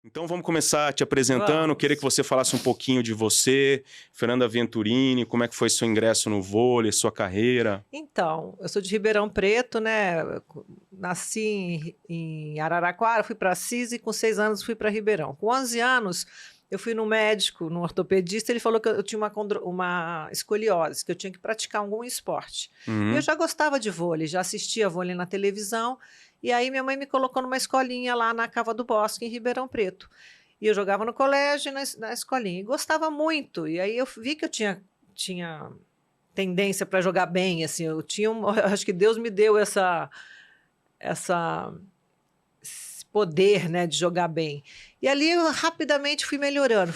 Então vamos começar te apresentando. Queria que Vamos. você falasse um pouquinho de você, Fernanda Venturini, como é que foi seu ingresso no vôlei, sua carreira. Então, eu sou de Ribeirão Preto, né? Nasci em Araraquara, fui para Assis e com 6 anos fui para Ribeirão. Com 11 anos, eu fui no médico, no ortopedista, ele falou que eu tinha uma escoliose, que eu tinha que praticar algum esporte. E eu Uhum. já gostava de vôlei, já assistia vôlei na televisão, e aí minha mãe me colocou numa escolinha lá na Cava do Bosque, em Ribeirão Preto. E eu jogava no colégio e na escolinha, e gostava muito. E aí eu vi que eu tinha tendência para jogar bem, assim, acho que Deus me deu essa esse poder, né, de jogar bem. E ali eu rapidamente fui melhorando.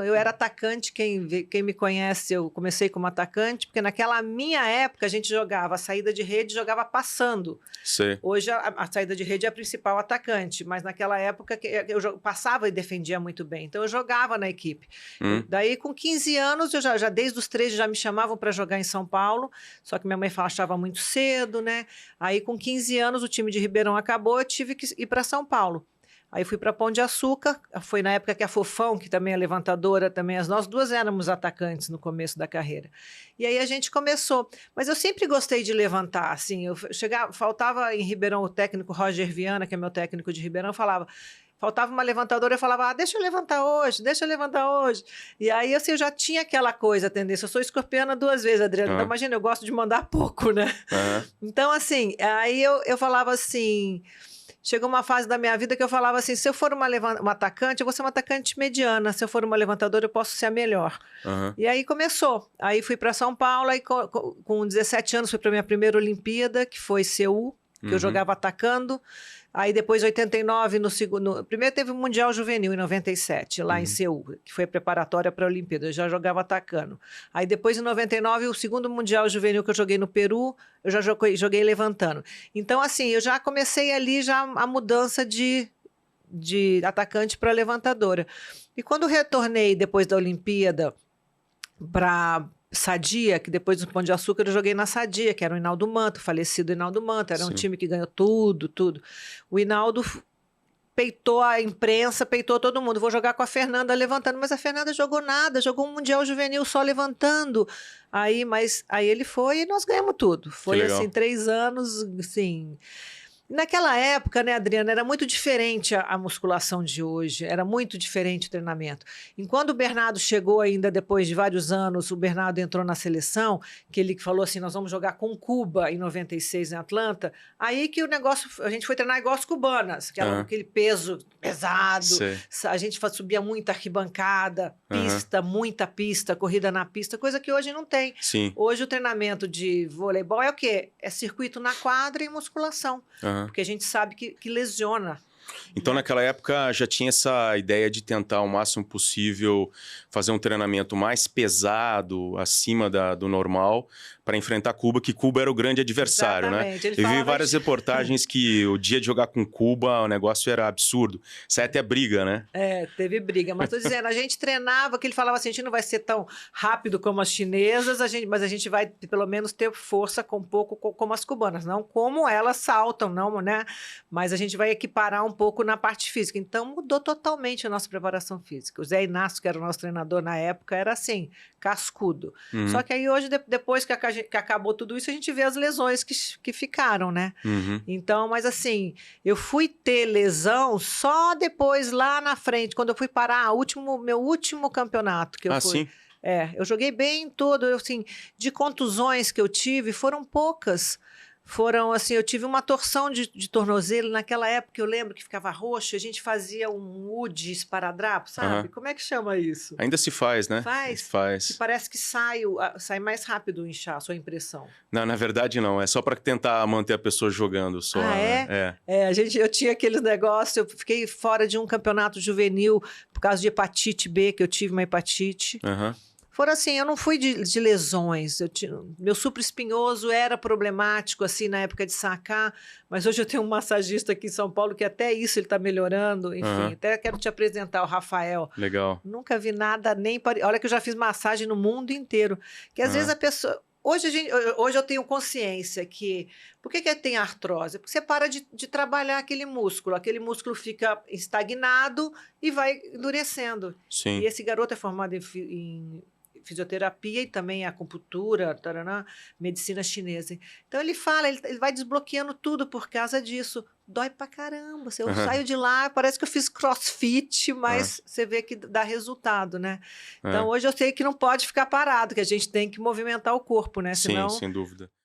Eu era atacante, quem me conhece, eu comecei como atacante, porque naquela minha época a gente jogava a saída de rede, jogava passando. Sei. Hoje a saída de rede é a principal atacante, mas naquela época eu passava e defendia muito bem, então eu jogava na equipe. Daí com 15 anos, eu já desde os 13 já me chamavam para jogar em São Paulo, só que minha mãe achava muito cedo, né? Aí com 15 anos o time de Ribeirão acabou, eu tive que ir para São Paulo. Aí fui para Pão de Açúcar, foi na época que a Fofão, que também é levantadora, também nós duas éramos atacantes no começo da carreira. E aí a gente começou. Mas eu sempre gostei de levantar, assim, faltava em Ribeirão o técnico Roger Viana, que é meu técnico de Ribeirão, falava, faltava uma levantadora, eu falava, deixa eu levantar hoje, deixa eu levantar hoje. E aí assim, eu já tinha aquela coisa, a tendência, eu sou escorpiana 2 vezes, Adriana, então imagina, eu gosto de mandar pouco, né? Então assim, aí eu falava assim... Chegou uma fase da minha vida que eu falava assim, se eu for uma atacante, eu vou ser uma atacante mediana. Se eu for uma levantadora, eu posso ser a melhor. E aí começou. Aí fui para São Paulo, aí com 17 anos fui para minha primeira Olimpíada, que foi Seul, que eu jogava atacando. Aí depois, em 89, no segundo... Primeiro teve o Mundial Juvenil, em 97, lá em Seul, que foi a preparatória para a Olimpíada. Eu já jogava atacando. Aí depois, em 99, o segundo Mundial Juvenil que eu joguei no Peru, eu já joguei levantando. Então, assim, eu já comecei ali já a mudança de atacante para levantadora. E quando retornei depois da Olimpíada para Sadia, que depois do Pão de Açúcar eu joguei na Sadia, que era o Hinaldo Manto, o falecido Hinaldo Manto, era um time que ganhou tudo. O Hinaldo peitou a imprensa, peitou todo mundo. Vou jogar com a Fernanda levantando, mas a Fernanda jogou nada, jogou um Mundial Juvenil só levantando. Aí ele foi e nós ganhamos tudo. Foi assim, 3 anos, assim... Naquela época, né, Adriana, era muito diferente a musculação de hoje, era muito diferente o treinamento. Enquanto o Bernardo chegou ainda depois de vários anos, o Bernardo entrou na seleção, que ele falou assim, nós vamos jogar com Cuba em 96 em Atlanta, aí que o negócio, a gente foi treinar igual as cubanas, aquele peso pesado, a gente subia muita arquibancada, muita pista, corrida na pista, coisa que hoje não tem. Hoje o treinamento de voleibol é o quê? É circuito na quadra e musculação. Porque a gente sabe que lesiona. Então, naquela época, já tinha essa ideia de tentar o máximo possível fazer um treinamento mais pesado, acima do normal, para enfrentar Cuba, que Cuba era o grande adversário, né? Eu vi várias reportagens que o dia de jogar com Cuba, o negócio era absurdo. Sai até briga, né? Teve briga. Mas tô dizendo, a gente treinava, que ele falava assim, a gente não vai ser tão rápido como as chinesas, mas a gente vai, pelo menos, ter força com pouco como as cubanas. Não como elas saltam, não, né? Mas a gente vai equiparar um pouco na parte física. Então, mudou totalmente a nossa preparação física. O Zé Inácio, que era o nosso treinador na época, era assim, cascudo. Só que aí hoje, depois que acabou tudo isso, a gente vê as lesões que ficaram, né? Então, mas assim, eu fui ter lesão só depois, lá na frente, quando eu fui parar meu último campeonato que eu fui. Sim? Eu joguei bem todo, assim, de contusões que eu tive, foram poucas. Foram assim, eu tive uma torção de tornozelo naquela época, eu lembro que ficava roxo, a gente fazia um UDI esparadrapo, sabe? Como é que chama isso? Ainda se faz, né? Faz. E parece que sai mais rápido o inchaço, a impressão. Não, na verdade não, é só para tentar manter a pessoa jogando só. Eu tinha aqueles negócios, eu fiquei fora de um campeonato juvenil por causa de hepatite B, que eu tive uma hepatite. Foram assim, eu não fui de lesões, meu supraespinhoso era problemático, assim, na época de sacar, mas hoje eu tenho um massagista aqui em São Paulo que até isso ele está melhorando, enfim, até quero te apresentar o Rafael. Legal. Nunca vi nada, olha que eu já fiz massagem no mundo inteiro, que às vezes a pessoa... Hoje eu tenho consciência que... Por que tem artrose? Porque você para de trabalhar aquele músculo fica estagnado e vai endurecendo. Sim. E esse garoto é formado em fisioterapia e também acupuntura, taranã, medicina chinesa. Então ele fala, ele vai desbloqueando tudo por causa disso. Dói pra caramba. Eu saio de lá, parece que eu fiz crossfit, mas você vê que dá resultado, né? Então hoje eu sei que não pode ficar parado, que a gente tem que movimentar o corpo, né? Sim, Senão... sem dúvida.